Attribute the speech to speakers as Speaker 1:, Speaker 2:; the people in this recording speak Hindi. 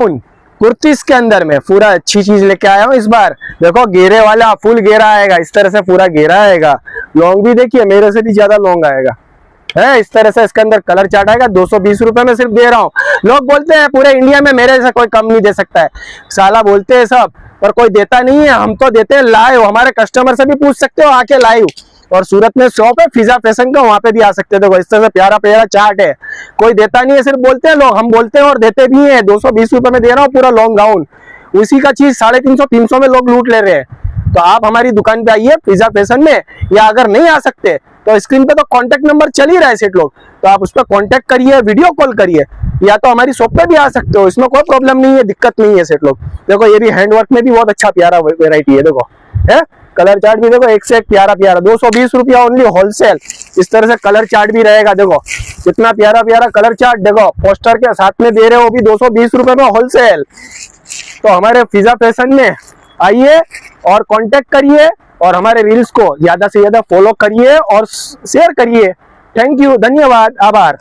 Speaker 1: गाउन कुर्तीस के अंदर में पूरा अच्छी चीज लेके आया हूँ इस बार। देखो घेरे वाला फुल घेरा आएगा, इस तरह से पूरा घेरा आएगा। लॉन्ग भी देखिए मेरे से भी ज्यादा लॉन्ग आएगा है। इस तरह से इसके अंदर कलर चार्ट आएगा। 220 रुपए में सिर्फ दे रहा हूँ। लोग बोलते हैं पूरे इंडिया में मेरे से कोई कम नहीं दे सकता है, साला बोलते हैं सब, पर कोई देता नहीं है। हम तो देते हैं लाइव, हमारे कस्टमर से भी पूछ सकते हो आके लाइव। और सूरत में शॉप है फिजा फैशन का, वहां पे भी आ सकते हो। देखो इस तरह से प्यारा प्यारा चार्ट है, कोई देता नहीं है, सिर्फ बोलते हैं लोग, हम बोलते हैं और देते भी हैं। 220 रुपए में दे रहा हूँ पूरा लॉन्ग गाउन। उसी का चीज 350-300 में लोग लूट ले रहे हैं। तो आप हमारी दुकान पे आइए फिजा फैशन में, या अगर नहीं आ सकते तो स्क्रीन पे तो कांटेक्ट नंबर चल ही रहा है सेठ लोग, तो आप उस पर कांटेक्ट करिए, वीडियो कॉल करिए, या तो हमारी शॉप पे भी आ सकते हो, इसमें कोई प्रॉब्लम नहीं है, दिक्कत नहीं है सेठ लोग। देखो ये भी हैंडवर्क में भी बहुत अच्छा प्यारा वेराइटी है। देखो है कलर चार्ट भी, देखो एक से एक प्यारा प्यारा। 220 रुपया ओनली होलसेल। इस तरह से कलर चार्ट भी रहेगा। देखो कितना प्यारा प्यारा कलर चार्ट, देखो पोस्टर के साथ में दे रहे हो, वो भी 220 रुपए में होलसेल। तो हमारे फिजा फैशन में आइए और कांटेक्ट करिए, और हमारे रील्स को ज्यादा से ज्यादा फॉलो करिए और शेयर करिए। थैंक यू, धन्यवाद, आभार।